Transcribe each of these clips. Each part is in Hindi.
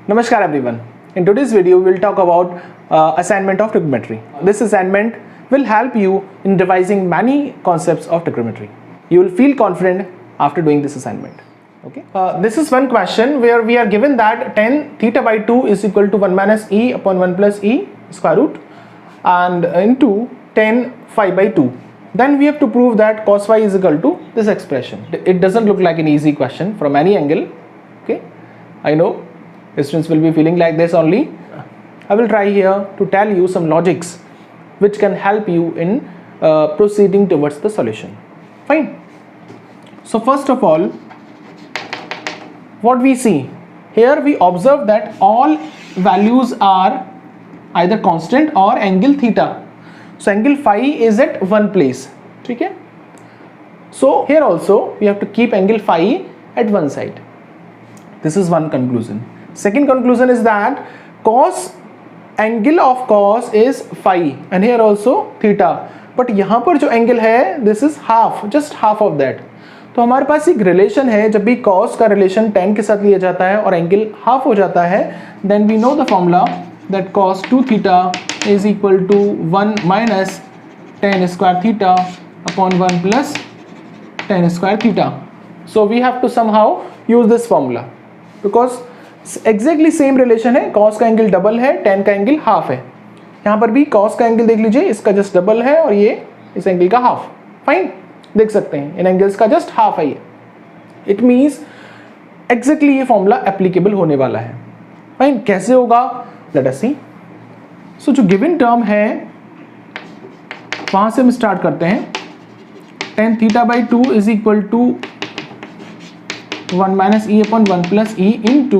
Namaskar everyone. In today's video we will talk about assignment of trigonometry. This assignment will help you in revising many concepts of trigonometry. You will feel confident after doing this assignment. Okay. This is one question where we are given that tan theta by 2 is equal to 1 minus e upon 1 plus e square root and into tan phi by 2. Then we have to prove that cos phi is equal to this expression. It doesn't look like an easy question from any angle. Okay. I know students will be feeling like this only. I will try here to tell you some logics which can help you in proceeding towards the solution. Fine. So first of all, what we see here, we observe that all values are either constant or angle theta. So angle phi is at one place. Okay. So here also we have to keep angle phi at one side. This is one conclusion. Second conclusion is that angle of cos is phi and here also theta, but यहाँ पर जो angle है this is just half of that. तो हमारे पास एक रिलेशन है, जब भी cos का रिलेशन tan के साथ लिया जाता है और एंगल हाफ हो जाता है, then we know the formula that cos 2 theta is equal to 1 minus tan square theta upon 1 plus tan square theta. So we have to somehow use this formula because exactly same relation है. कॉस का एंगल डबल है, टेन का एंगल हाफ है. यहाँ पर भी कॉस का एंगल देख लीजिए, इसका जस्ट डबल है और ये इस एंगल का हाफ. फाइन, देख सकते हैं इन एंगल्स का जस्ट हाफ है ये. इट मीन्स एग्जैक्टली ये फॉर्मूला एप्लीकेबल होने वाला है. फाइन, कैसे होगा लेट अस सी. सो जो गिवन टर्म है वहां से हम स्टार्ट करते हैं. tan theta by 2 is equal to 1 minus e upon 1 plus E into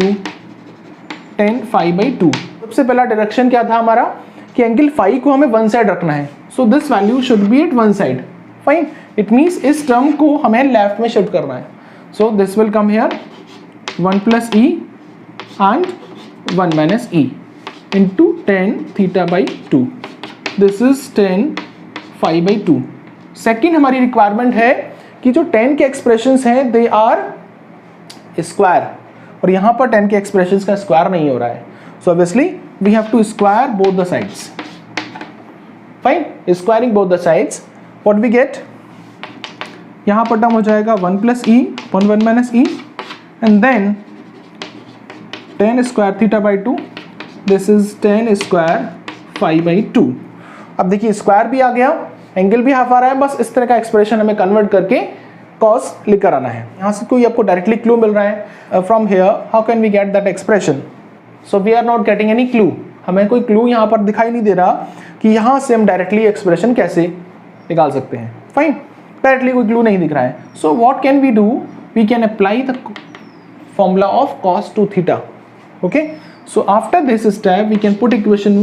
tan phi by 2. सबसे पहला डायरेक्शन क्या था हमारा कि एंगल phi को हमें वन साइड रखना है. So this value should be at one side. Fine, it means इस टर्म को हमें लेफ्ट में शिफ्ट करना है. So this will come here 1 plus e and 1 minus e into tan theta by 2. This is tan phi by 2. Second हमारी रिक्वायरमेंट है कि जो tan के एक्सप्रेशंस हैं दे आर स्क्वायर, और यहां पर tan के एक्सप्रेशंस का स्क्वायर नहीं हो रहा है. So obviously we have to square both the sides. Fine, squaring both the sides what we get, यहां पर टर्म हो जाएगा 1 plus e upon 1 minus e and then tan square theta by 2. This is tan square phi by 2. अब देखिए स्क्वायर भी आ गया, एंगल भी हाफ आ रहा है. बस इस तरह का एक्सप्रेशन हमें कन्वर्ट करके cos लेकर आना है. यहाँ से कोई आपको डायरेक्टली क्लू मिल रहा है from here how can we get that expression. So we are not getting any clue. हमें कोई क्लू यहाँ पर दिखाई नहीं दे रहा कि यहाँ से हम डायरेक्टली एक्सप्रेशन कैसे निकाल सकते हैं. फाइन, डायरेक्टली कोई क्लू नहीं दिख रहा है. So what can we do, we can apply the formula of cos 2 theta. Okay, so after this step we can put equation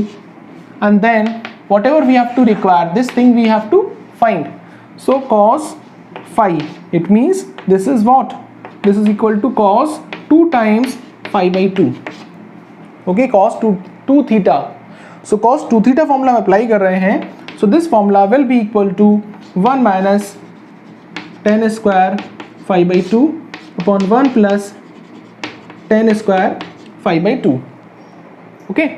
and then whatever we have to require, this thing we have to find. So cos phi, it means this is what, this is equal to cos 2 times phi by 2. Okay, cos 2 theta. So cos 2 theta formula हम apply कर रहे हैं. So this formula will be equal to 1 minus tan square phi by 2 upon 1 plus tan square phi by 2. Okay,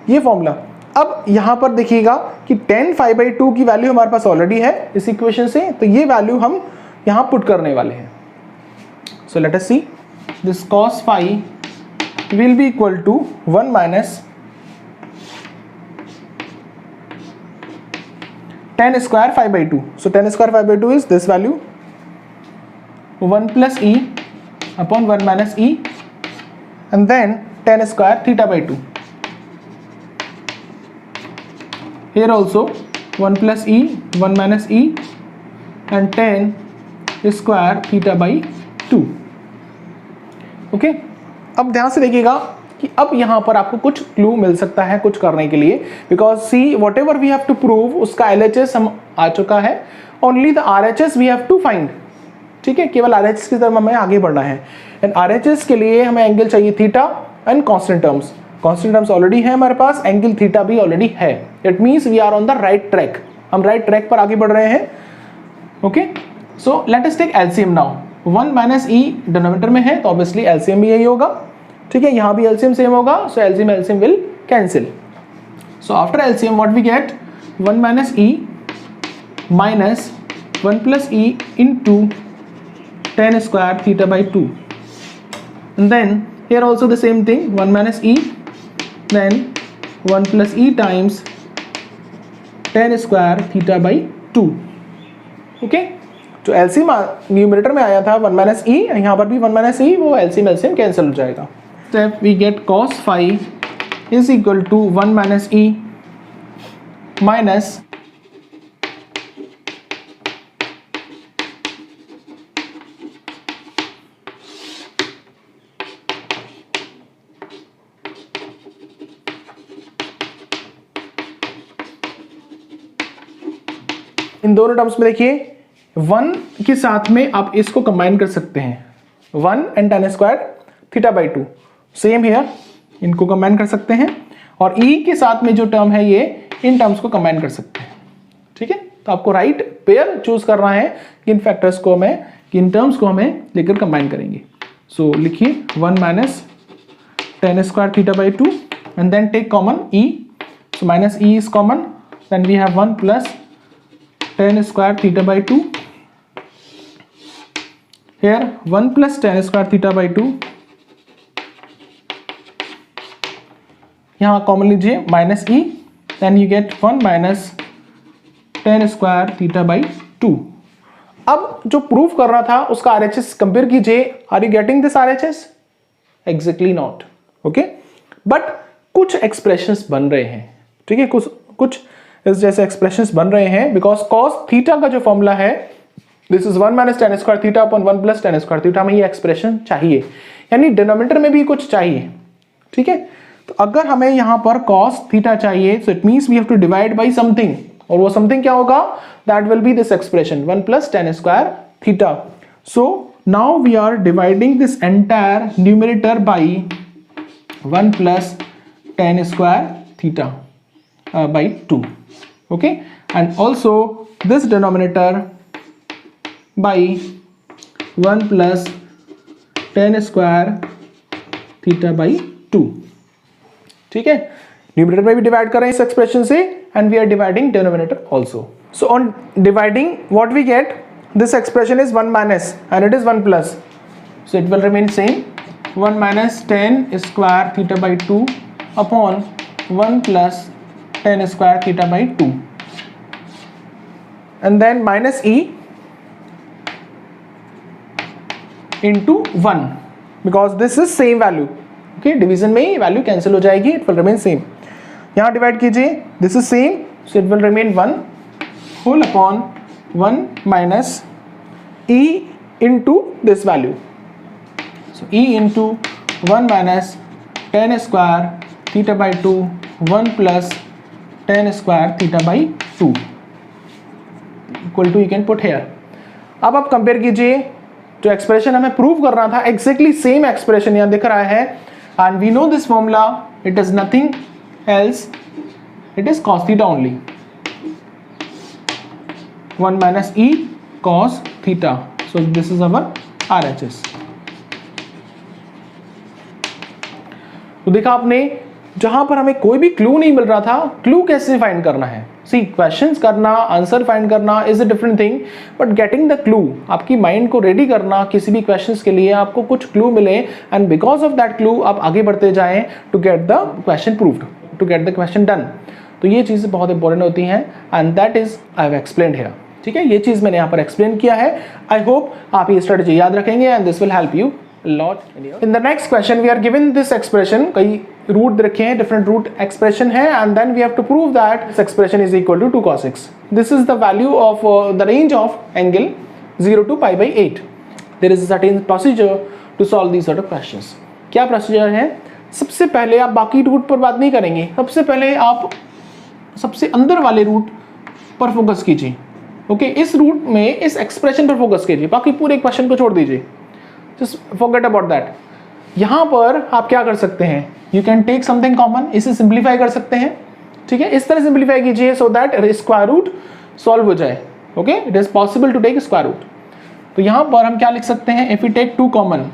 ये फॉर्मूला. अब यहाँ पर देखिएगा कि tan phi by 2 की वैल्यू हमारे पास ऑलरेडी है इस इक्वेशन से, तो ये वैल्यू हम यहाँ पुट करने वाले हैं. So let us see, this cos phi will be equal to 1 minus tan square phi by 2. So tan square phi by 2 is this value 1 plus e upon 1 minus e and then tan square theta by 2. Here also 1 plus e 1 minus e and tan square theta by 2. Okay, अब ध्यान से देखिएगा कि अब यहाँ पर आपको कुछ क्लू मिल सकता है कुछ करने के लिए, because see whatever we have to prove उसका LHS हम आ चुका है. Only the RHS we have to find. ठीक है, केवल RHS की तरफ हमें आगे बढ़ना है. एंड RHS के लिए हमें एंगल चाहिए theta and constant terms. Constant terms already है हमारे पास, एंगल थीटा भी ऑलरेडी है. It means we are on the right track. हम राइट ट्रैक पर आगे बढ़ रहे हैं. Okay, so let us take LCM now. 1 minus E denominator में है तो ऑब्वियसली एलसीएम भी यही होगा. ठीक है, यहाँ भी एलसीएम सेम होगा, so LCM will cancel. So after LCM what we get 1 minus E minus 1 plus E into tan square theta by 2. And then here also the same thing, 1 minus e, then 1 plus e times tan square theta by 2. Okay, जो एलसीएम न्यूमरेटर में आया था 1 माइनस ई, यहाँ पर भी 1 माइनस ई, वो एलसीएम कैंसिल हो जाएगा. Step we get cos phi is equal to 1 minus E minus इन दोनों टर्म्स में देखिए 1 के साथ में आप इसको कंबाइन कर सकते हैं, 1 and tan square theta by 2. Same here, इनको कंबाइन कर सकते हैं, और e के साथ में जो टर्म है ये इन टर्म्स को कंबाइन कर सकते हैं. ठीक है, तो आपको राइट पेयर चूज करना है कि इन फैक्टर्स को हमें, कि इन टर्म्स को हमें लेकर कंबाइन करेंगे. सो लिखिए 1 minus tan square theta by 2 and then take common e. So minus e is common, then we have 1 plus tan square theta by 2. Here 1 plus tan square theta by 2. यहाँ कॉमन लीजिए minus e, then you get 1 minus tan square theta by 2. अब जो प्रूफ कर रहा था उसका RHS कंपेयर कीजिए. Are you getting this RHS? Exactly not. Okay, but कुछ एक्सप्रेशंस बन रहे हैं. ठीक है, कुछ इस जैसे एक्सप्रेशंस बन रहे हैं, बिकॉज cos थीटा का जो फॉर्मूला है this is 1 minus tan square theta upon 1 plus tan square theta. हमें ये एक्सप्रेशन चाहिए, यानी डिनोमिनेटर में भी कुछ चाहिए. ठीक है, तो अगर हमें यहाँ पर cos थीटा चाहिए, so it means we have to divide by something, और वो समथिंग क्या होगा? That will be this expression 1 plus tan square theta. So now we are dividing this entire numerator by 1 plus tan square theta by 2. Okay, and also this denominator by 1 plus tan square theta by 2. ठीक है, न्यूमरेटर में भी डिवाइड कर रहे हैं इस एक्सप्रेशन से, and we are dividing denominator also. So on dividing what we get, this expression is 1 minus and it is 1 plus, so it will remain same 1 minus tan square theta by 2 upon 1 plus tan square theta by 2, and then minus e into 1 because this is same value. Okay, division में ही वैल्यू कैंसिल हो जाएगी, इट विल रिमेन सेम. यहाँ डिवाइड कीजिए, this is same, so it will remain 1 whole upon 1 minus e into this value. So e into 1 minus tan square theta by 2 1 plus tan square theta by 2 equal to you can put here. अब आप कंपेयर कीजिए, जो एक्सप्रेशन हमें प्रूव करना था एग्जैक्टली सेम एक्सप्रेशन यहाँ दिख रहा है, and we know this formula, it is nothing else, it is cos theta only. 1 minus e cos theta. So this is our RHS. तो देखा आपने, जहां पर हमें कोई भी क्लू नहीं मिल रहा था, क्लू कैसे फाइंड करना है. सी, क्वेश्चंस करना, आंसर फाइंड करना is a different thing, but getting the clue, आपकी माइंड को रेडी करना किसी भी क्वेश्चंस के लिए, आपको कुछ क्लू मिले and because of that clue आप आगे बढ़ते जाएं to get the question proved, to get the question done. तो ये चीज़ें बहुत इंपॉर्टेंट होती हैं, and that is I have explained here. ठीक है, ये चीज़ मैंने यहाँ पर एक्सप्लेन किया है. आई होप आप ये स्ट्रेटजी याद रखेंगे and this will help you lot. In the next question we are given this expression, कई रूट रखे हैं, different root expression है, and then we have to prove that this expression is equal to 2 cos x. This is the value of the range of angle 0 to pi by 8. There is a certain procedure to solve these sort of questions. क्या procedure है? सबसे पहले आप बाकी रूट पर बात नहीं करेंगे, सबसे पहले आप सबसे अंदर वाले रूट पर फोकस कीजिए. ओके, इस रूट में इस एक्सप्रेशन पर फोकस कीजिए, बाकी पूरे क्वेश्चन को छोड़ दीजिए. Just forget about that. यहाँ पर आप क्या कर सकते हैं, you can take something common, इसे सिंप्लीफाई कर सकते हैं. ठीक है, इस तरह सिंप्लीफाई कीजिए so that square root solve हो जाए. Okay, it is possible to take square root. तो यहाँ पर हम क्या लिख सकते हैं, if you take 2 common,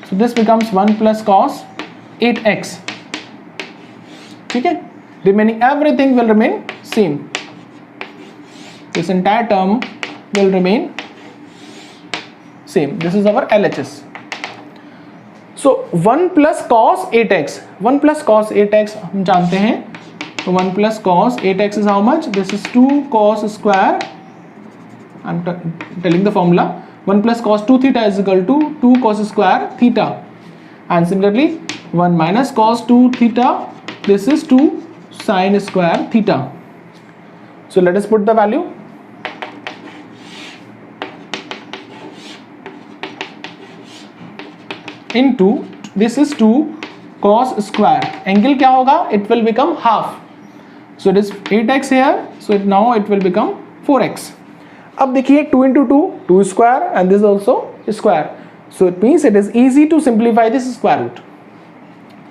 so this becomes 1 plus cos 8x, ठीक है, remaining everything will remain same. This entire term will remain same. This is our LHS. So 1 plus cos 8x, 1 plus cos 8x हम जानते हैं, तो 1 plus cos 8x is how much? This is 2 cos square. I'm telling the formula. 1 plus cos 2 theta is equal to 2 cos square theta, and similarly 1 minus cos 2 theta, this is 2 sin square theta. So let us put the value. Into this is 2 cos square, angle क्या होगा? It will become half. So it is 8x here, so now it will become 4x. अब देखिए 2 into 2, 2 square, and this also square. So it means it is easy to simplify this square root.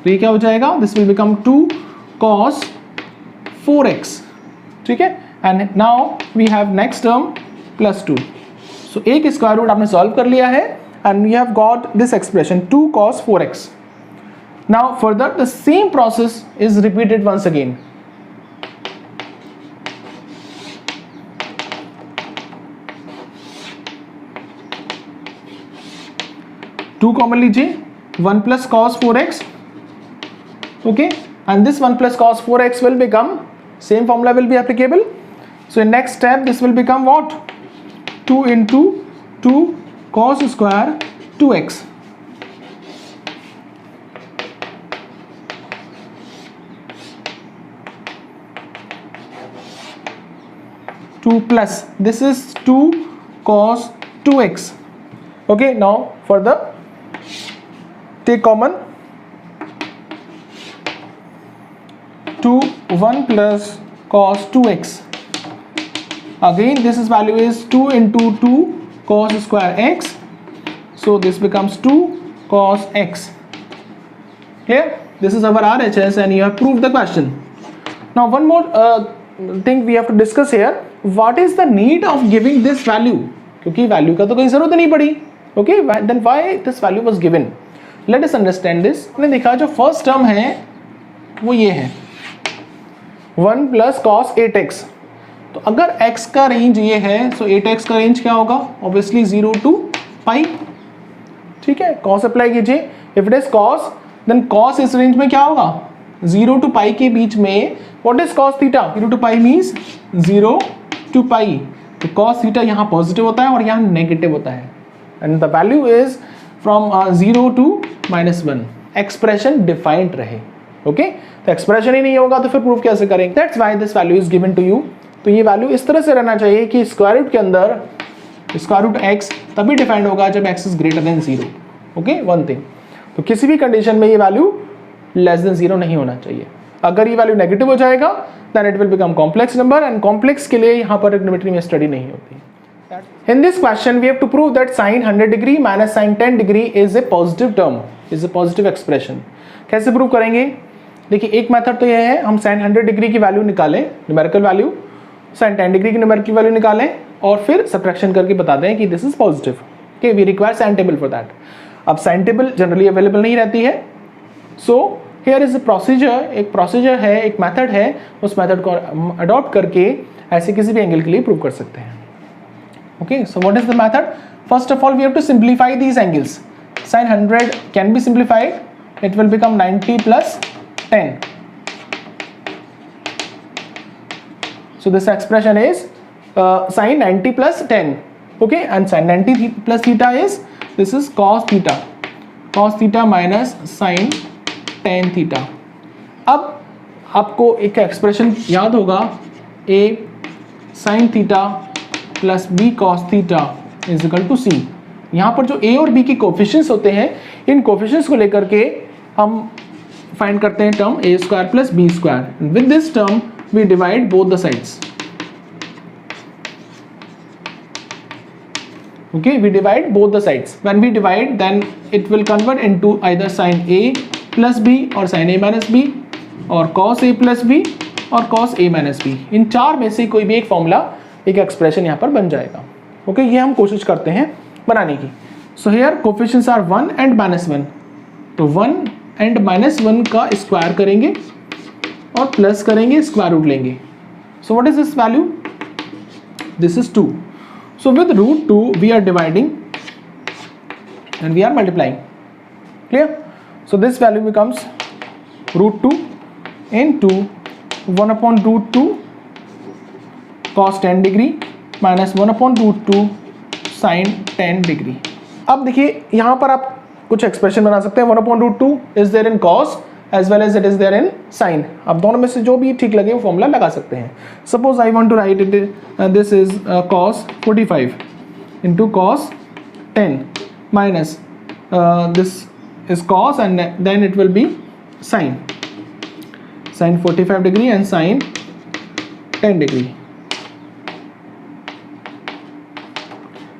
तो ये क्या हो जाएगा? This will become 2 cos 4x, ठीक है, and now we have next term plus 2. So एक स्क्वायर रूट आपने सॉल्व कर लिया है, and we have got this expression 2 cos 4x. Now further the same process is repeated once again. 2 common लीजिए, 1 plus cos 4x, okay, and this 1 plus cos 4x will become, same formula will be applicable. So in next step this will become what? 2 into 2 cos square 2x. Two plus this is 2 cos 2x. Okay, now further take common, 2 1 plus cos 2x. Again this is value is 2 into 2 cos square x, so this becomes 2 cos x. Clear? This is our RHS and you have proved the question. Now one more thing we have to discuss here. What is the need of giving this value? क्योंकि value का तो कोई जरूरत नहीं पड़ी. Okay, then why this value was given? Let us understand this. आपने देखा जो first term है वो ये है 1 plus cos 8x. तो अगर x का रेंज ये है, so 8x का रेंज क्या होगा? Obviously 0 to pi, ठीक है, cos अप्लाई कीजिए. If it is cos, then cos इस रेंज में क्या होगा? 0 to pi के बीच में. What is cos theta? 0 to pi means 0 to pi. तो cos theta यहाँ पॉजिटिव होता है और यहाँ नेगेटिव होता है, and the value is from 0 to -1. Expression defined रहे. ओके, तो एक्सप्रेशन ही नहीं होगा तो फिर प्रूफ कैसे करेंगे? That's why this value is given to you. तो ये वैल्यू इस तरह से रहना चाहिए कि स्क्वायर रूट के अंदर स्क्वायर रूट x तभी डिफाइंड होगा जब x is greater than 0. Okay, one thing, तो किसी भी कंडीशन में ये वैल्यू लेस देन 0 नहीं होना चाहिए. अगर ये वैल्यू नेगेटिव हो जाएगा then it will become complex number, and complex के लिए यहाँ पर ट्रिग्नोमेट्री में स्टडी नहीं होती. In this question we have to prove that sin 100 degree minus sin 10 degree is a positive term, is a positive expression. कैसे प्रूव करेंगे? देखिए एक मेथड तो ये है, हम sin 100 डिग्री की वैल्यू निकालें, न्यूमेरिकल वैल्यू, sin 10 डिग्री की न्यूमेरिकल वैल्यू निकालें और फिर सब्ट्रैक्शन करके बता दें कि this is positive. Okay, we require sine table for that. अब साइन टेबल जनरली अवेलेबल नहीं रहती है, so here is a procedure, एक प्रोसीजर है, एक मेथड है, उस मेथड को अडॉप्ट करके ऐसे किसी भी एंगल के लिए प्रूव कर सकते हैं. Okay, so what is the method? First of all we have to simplify these angles. sin 100 can be simplified, it will become 90 plus 10. So this expression is sin 90 plus 10. Okay, and sin 90 plus theta is, this is cos theta. Cos theta minus sin tan theta. अब आपको एक एक्सप्रेशन याद होगा, a sin theta plus b cos theta is equal to c. यहाँ पर जो a और b के कोफिशिएंट्स होते हैं, इन कोफिशिएंट्स को लेकर के हम फाइंड करते हैं term a square plus b square. With this term we divide both the sides. Okay, we divide both the sides. When we divide, then it will convert into either sin a plus b or sin a minus b or cos a plus b और cos a minus b. इन चार में से कोई भी एक फॉर्मूला, एक एक्सप्रेशन यहाँ पर बन जाएगा. ओके, ये हम कोशिश करते हैं बनाने की. So here coefficients are 1 and -1. तो 1 एंड -1 का स्क्वायर करेंगे और प्लस करेंगे, स्क्वायर रूट लेंगे. So what is this value? This is 2. So with √2 we are dividing and we are multiplying. Clear? So this value becomes √2 into 1 upon √2 cos 10 degree minus 1 upon √2 sin 10 degree. अब देखिए यहाँ पर आप कुछ एक्सप्रेशन बना सकते हैं. 1 upon √2 is there in cos as well as it is there in sin. आप दोनों में से जो भी ठीक लगे वो फॉर्मूला लगा सकते हैं. Suppose I want to write it, this is cos 45 into cos 10 minus this is cos and then it will be sin 45 degree and sin 10 degree.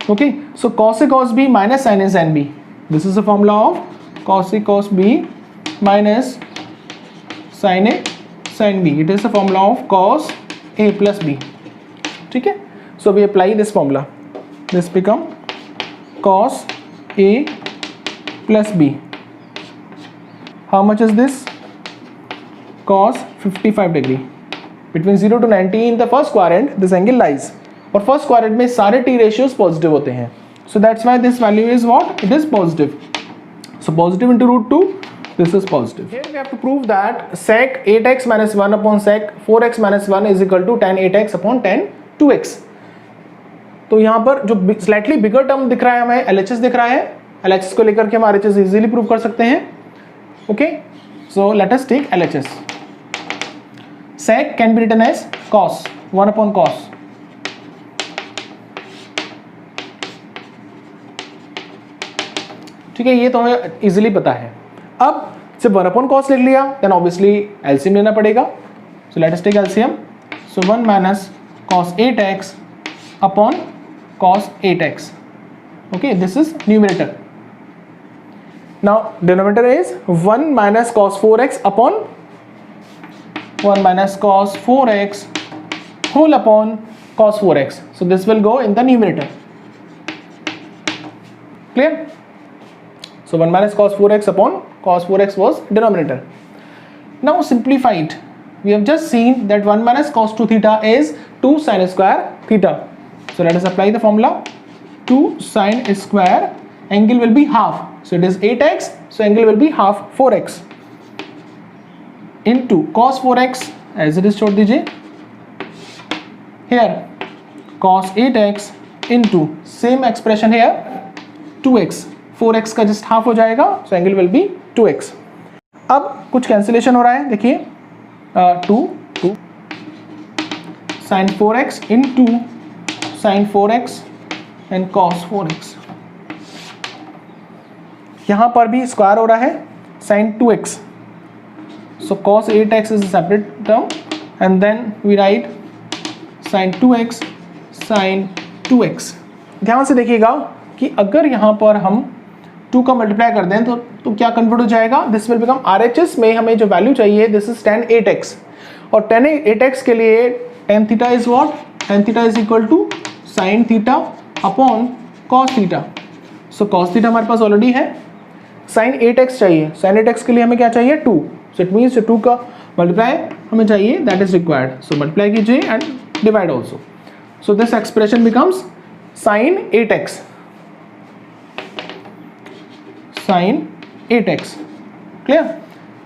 Okay, so cos A cos B minus sin A sin B. This is the formula of cos A cos B minus sin A sin B. It is the formula of cos A plus B. ठीक है, so we apply this formula. This become cos A plus B. How much is this? Cos 55 degree. Between 0 to 90 in the first quadrant this angle lies. और फर्स्ट क्वाड्रेंट में सारे t ratios पॉजिटिव होते हैं. So that's why this value is what? It is positive. So positive into √2, this is positive. Here we have to prove that sec 8x minus 1 upon sec 4x minus 1 is equal to tan 8x upon tan 2x. तो यहाँ पर जो स्लाइटली बिगर टर्म दिख रहा है हमें LHS दिख रहा है. LHS को लेकर के हम RHS इजीली प्रूव कर सकते हैं. Okay, so let us take LHS. sec can be written as cos 1 upon cos. ठीक है, ये तो हमें इजीली पता है. अब सिर्फ 1 upon cos लिख लिया, देन ऑब्वियसली एलसीएम लेना पड़ेगा. So let us take LCM. So 1 minus cos 8x upon cos 8x. Okay, this is numerator. Now denominator is 1 minus cos 4x upon 1 minus cos 4x whole upon cos 4x. So this will go in the numerator. Clear? So 1 minus cos 4x upon cos 4x was denominator. Now simplify it. We have just seen that 1 minus cos 2 theta is 2 sin square theta. So let us apply the formula. 2 sin square, angle will be half, so it is 8x, so angle will be half 4x into cos 4x as it is छोड़ दीजिए. Here cos 8x into same expression here 2x, 4x का just half हो जाएगा, so angle will be 2x. अब कुछ कैंसिलेशन हो रहा है, देखिए 2 sin 4x into sin 4x and cos 4x. यहाँ पर भी स्क्वायर हो रहा है sin 2x. So cos 8x is a separate term and then we write sin 2x sin 2x. ध्यान से देखिएगा कि अगर यहाँ पर हम 2 का मल्टीप्लाई कर दें तो क्या कन्वर्ट हो जाएगा? दिस विल बिकम RHS में हमें जो वैल्यू चाहिए दिस इज tan 8x और tan 8x के लिए tan theta is what? tan theta is equal to sin theta upon cos theta. So cos theta हमारे पास ऑलरेडी है. sin 8x चाहिए, sin 8x के लिए हमें क्या चाहिए? 2. सो इट मीन्स 2 का मल्टीप्लाई हमें चाहिए, that is required. So multiply कीजिए and divide also. So this expression becomes sin 8x. sin 8x. Clear?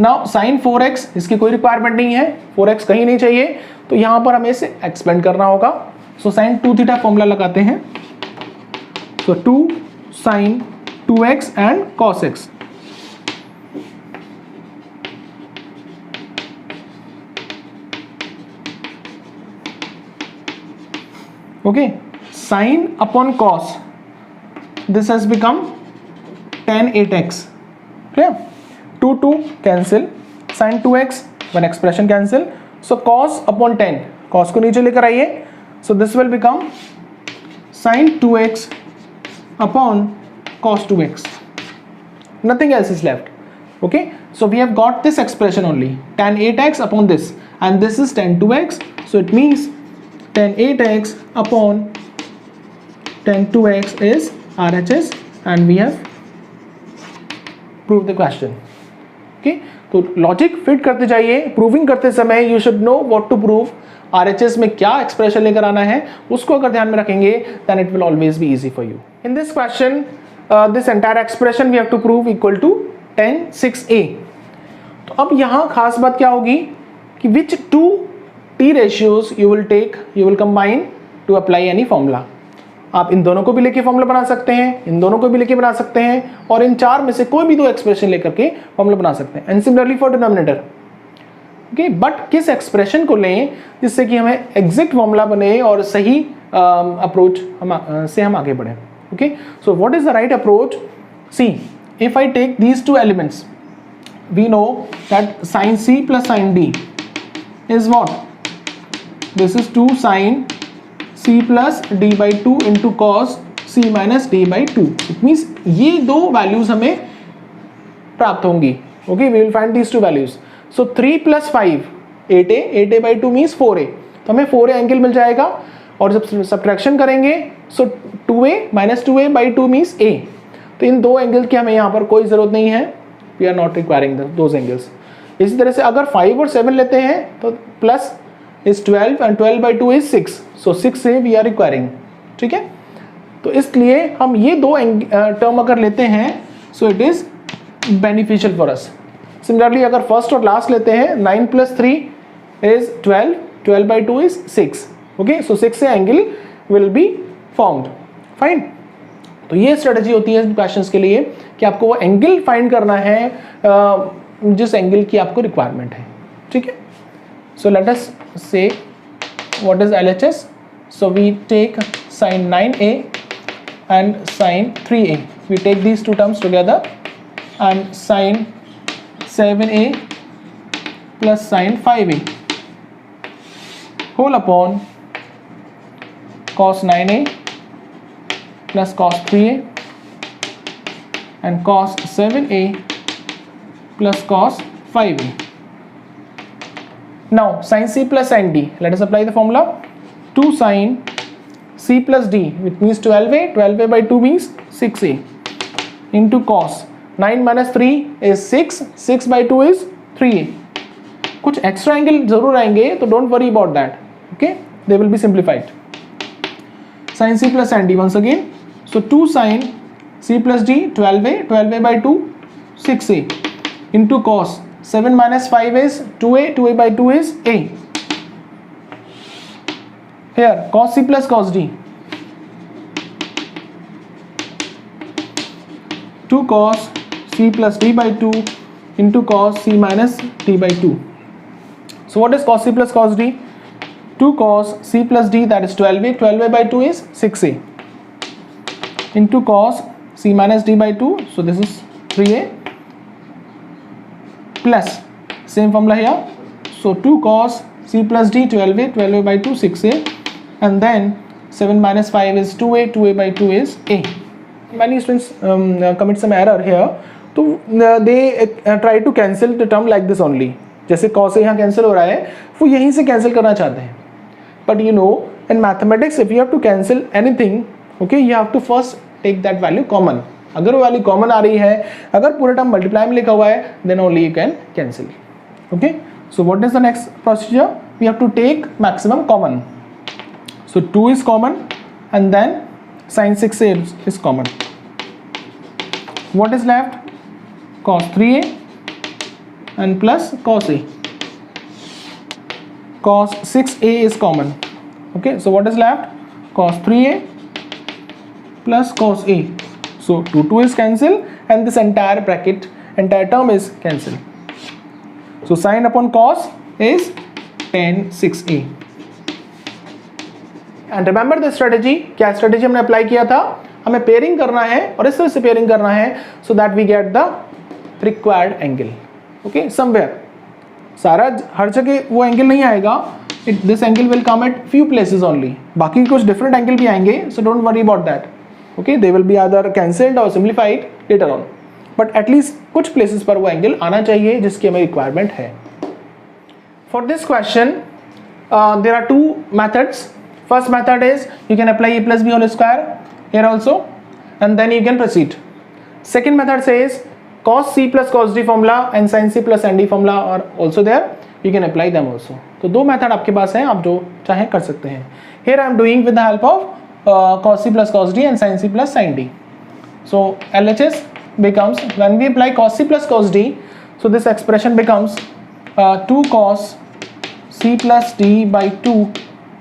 Now sin 4x इसकी कोई रिक्वायरमेंट नहीं है, 4x कहीं नहीं चाहिए, तो यहाँ पर हमें इसे एक्सपेंड करना होगा. सो sin 2 थीटा फॉर्मूला लगाते हैं. सो 2 sin 2x and cos x. Okay, sin upon cos, this has become tan 8x. Clear? 2 cancel, sin 2x one expression cancel. So cos upon tan, cos को नीचे लेकर आइए. So this will become sin 2x upon cos 2x. Nothing else is left. Okay, so we have got this expression only, tan 8x upon this, and this is tan 2x. So it means tan 8x upon tan 2x is RHS, and we have proved the question. Okay, तो लॉजिक फिट करते जाइए, प्रूविंग करते समय you should know what to prove, RHS में क्या एक्सप्रेशन लेकर आना है उसको अगर ध्यान में रखेंगे then it will always be easy for you. In this question this entire expression we have to prove equal to 10 6a। तो अब यहाँ खास बात क्या होगी कि विच to t ratios you will combine to apply any formula। आप इन दोनों को भी लेके फॉर्मूला बना सकते हैं, इन दोनों को भी लेके बना सकते हैं, और इन चार में से कोई भी दो एक्सप्रेशन लेकर के फॉर्मूला बना सकते हैं। And similarly for denominator, okay, but किस एक्सप्रेशन को लें जिससे कि हमें एग्जैक्ट फॉर्मूला बने और सही अप्रोच से हम आगे बढ़े। Okay, so what is the right approach? See, if I take these two elements we know that sin c plus sin d is what? This is 2 sin c plus d by 2 into cos c minus d by 2। It means ये दो वैल्यूज हमें प्राप्त होंगी। Okay, we will find these two values. So 3 plus 5 8a, 8a by 2 means 4a, तो हमें 4a एंगल मिल जाएगा। और जब सब्ट्रैक्शन करेंगे सो 2a minus 2a by 2 means a। तो इन दो एंगल की हमें यहाँ पर कोई ज़रूरत नहीं है, we are not requiring those angles. इसी तरह से अगर 5 और 7 लेते हैं तो plus is 12 and 12 by 2 is 6, सो 6 से वी आर रिक्वायरिंग। ठीक है, तो इसलिए हम ये दो टर्म अगर लेते हैं so it is beneficial for us. Similarly अगर फर्स्ट और लास्ट लेते हैं 9 plus 3 is 12, 12 by 2 is 6। Okay, so 6 से angle will be formed. Fine, तो ये स्ट्रेटजी होती है क्वेश्चंस के लिए कि आपको वो एंगल फाइंड करना है जिस एंगल की आपको रिक्वायरमेंट है। ठीक है, सो let us say what is LHS। So we take sin 9a and sin 3a, we take these two terms together, and sin 7a plus sin 5a whole upon cos 9a plus cos 3a and cos 7a plus cos 5a. Now sin c plus sin d, let us apply the formula 2 sin c plus d, which means 12a, 12a by 2 means 6a, into cos 9 minus 3 is 6, 6 by 2 is 3a। कुछ एक्स्ट्रा एंगल जरूर आएंगे तो don't worry about that, okay, they will B simplified. sin c plus sin d once again, so 2 sin c plus d 12a, 12a by 2 6a, into cos 7 minus 5 is 2a, 2a by 2 is a। Here cos c plus cos d, 2 cos c plus d by 2 into cos c minus d by 2। So what is cos c plus cos d? 2 cos c plus d, that is 12a, 12a by 2 is 6a, into cos c minus d by 2, so this is 3a, plus same formula here, so 2 cos c plus d 12a, 12a by 2 6a, and then 7 minus 5 is 2a, 2a by 2 is a। Many students commit some error here, तो they try to cancel the term like this only, जैसे cos यहाँ cancel हो रहा है वो यहीं से cancel करना चाहते हैं। But you know in mathematics if you have to cancel anything, okay, you have to first take that value common। अगर वो वाली कॉमन आ रही है, अगर पूरा टर्म मल्टीप्लाई में लिखा हुआ है then only you can cancel. Okay, so what is the next procedure? We have to take maximum common. So 2 is common and then sin 6a is common. What is left? Cos 3a and plus cos a. Cos 6a is common. Okay, so what is left? Cos 3a plus cos a. So 2 is cancelled and this entire bracket, entire term is cancelled. So sin upon cos is tan 6a. And remember the strategy, क्या स्ट्रेटेजी हमने अप्लाई किया था? हमें पेयरिंग करना है और इस तरह से पेयरिंग करना है so that we get the required angle. Okay, somewhere, सारा हर जगह वो एंगल नहीं आएगा, this angle will come at few places only, बाकी कुछ डिफरेंट एंगल भी आएंगे, so don't worry about that. Okay, they will be other cancelled और simplified later on, but at least कुछ प्लेसेस पर वो एंगल आना चाहिए जिसकी हमें रिक्वायरमेंट है। For this question there are 2 methods. First method is you can apply a plus b whole square here also and then you can proceed. Second method says cos C plus cos D formula and sin C plus sin D formula are also there. You can apply them also. तो दो मेथड आपके पास हैं, आप जो चाहे कर सकते हैं. Here I am doing with the help of cos C plus cos D and sin C plus sin D. So LHS becomes, when we apply cos C plus cos D, so this expression becomes 2 cos C plus D by 2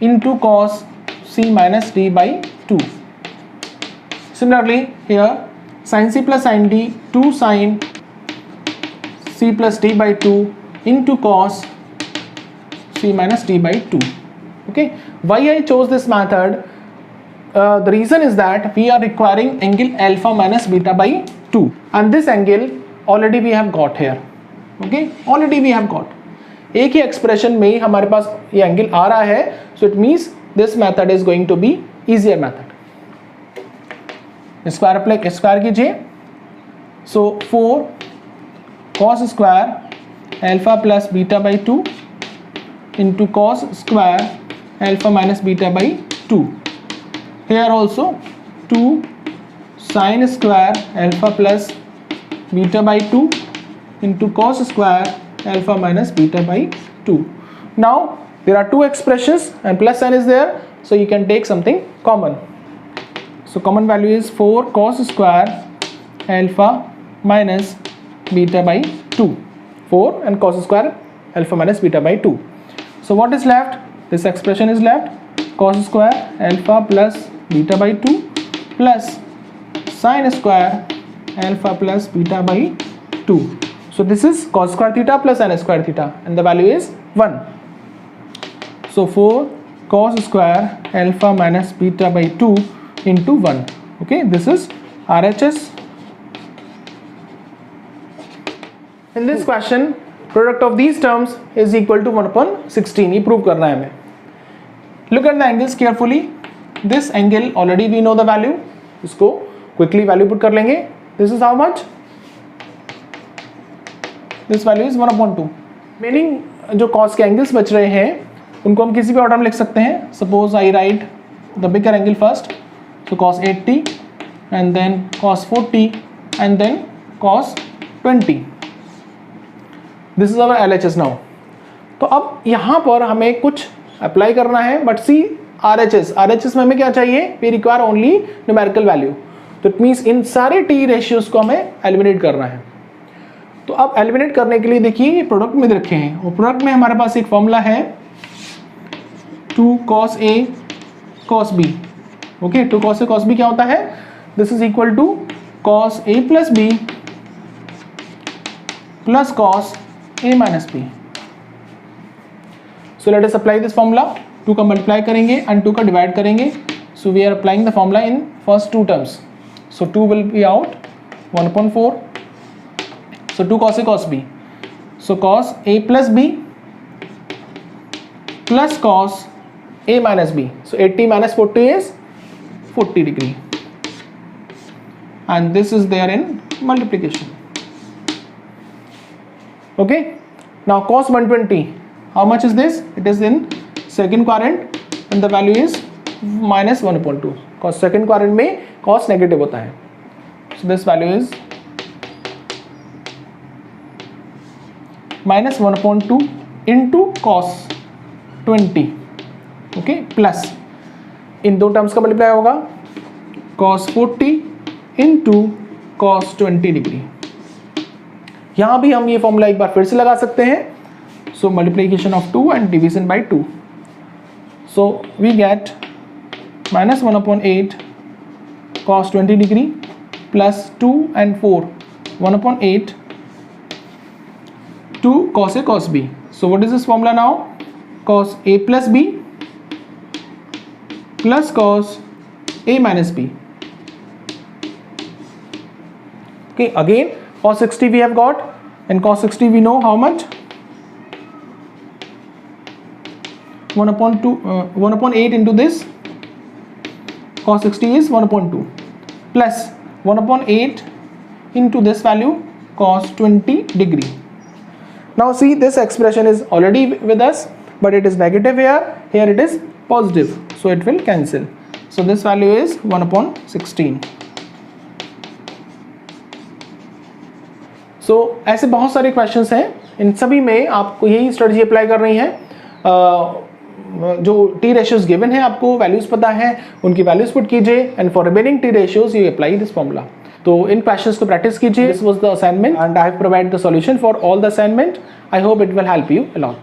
into cos C minus D by 2. Similarly here sin C plus sin D, 2 sin C plus D by 2 into cos C minus D by 2. Okay, why I chose this method? The reason is that we are requiring angle alpha minus beta by 2, and this angle already we have got here. Okay, already we have got. एक ही एक्सप्रेशन में ही हमारे पास ये एंगल आ रहा है, so it means this method is going to be easier method. Square apply square कीजिए. So 4 cos square alpha plus beta by 2 into cos square alpha minus beta by 2. Here also 2 sin square alpha plus beta by 2 into cos square alpha minus beta by 2. Now there are two expressions and plus sign is there, so you can take something common. So common value is 4 cos square alpha minus beta by 2. 4 and cos square alpha minus beta by 2. So what is left? This expression is left. Cos square alpha plus beta by 2 plus sin square alpha plus beta by 2. So this is cos square theta plus sin square theta, and the value is 1. So 4 cos square alpha minus beta by 2 into 1. Okay, this is RHS. In this question, product of these terms is equal to 1 upon 16. ये प्रूव करना है हमें. Look at the angles carefully. This angle already we know the value. इसको quickly value put कर लेंगे. This is how much? This value is 1 upon 2. Meaning जो cos के angles बच रहे हैं उनको हम किसी भी ऑर्डर में लिख सकते हैं. Suppose I write the bigger angle first. So cos 80 and then cos 40 and then cos 20. This is our LHS now. तो अब यहाँ पर हमें कुछ अप्लाई करना है, बट सी RHS में हमें क्या चाहिए? We require only numerical value. तो इट मीन्स इन सारे टी रेशियोज को हमें एलिमिनेट करना है. तो अब एलिमिनेट करने के लिए देखिए ये प्रोडक्ट में रखे हैं, और प्रोडक्ट में हमारे पास एक फॉर्मूला है 2 cos A cos B. Okay, 2 cos A cos B क्या होता है? This is equal to cos A plus B plus cos A minus B. So let us apply this formula. 2 का मल्टीप्लाई करेंगे एंड 2 का डिवाइड करेंगे. So we are applying the formula in first two terms. So 2 will be out, 1 upon 4. So 2 cos A cos B. So cos A plus B plus cos A minus B. So 80 minus 40 is 40 degree. And this is there in multiplication. Okay. Now cos 120. How much is this? It is in second quadrant and the value is minus 1 upon 2. Cos second quadrant में cos negative होता है. So this value is minus 1 upon 2 into cos 20. Okay, plus इन दो टर्म्स का मल्टीप्लाई होगा cos 40 into cos 20 डिग्री. यहाँ भी हम ये फॉर्मूला एक बार फिर से लगा सकते हैं. So multiplication of 2 and division by 2. So we get minus 1 upon 8 cos 20 degree plus 2 and 4 1 upon 8 2 cos A cos B. So what is this formula now? Cos A plus B plus cos A minus B. Okay, again cos 60 we have got, and cos 60 we know how much? 1 upon 8 into this cos 60 is 1 upon 2 plus 1 upon 8 into this value cos 20 degree. Now see, this expression is already with us, but it is negative here. Here it is positive, so it will cancel. So this value is 1 upon 16. ऐसे बहुत सारे क्वेश्चंस हैं, इन सभी में आपको यही स्ट्रेटजी अप्लाई करनी है। जो टी रेशियोज गिवन है, आपको वैल्यूज पता है, उनकी वैल्यूज पुट कीजिए and for remaining T ratios you apply this formula. तो इन क्वेश्चंस को प्रैक्टिस कीजिए। This was the assignment and I have provided the solution for all the assignment. I hope it will help you a lot.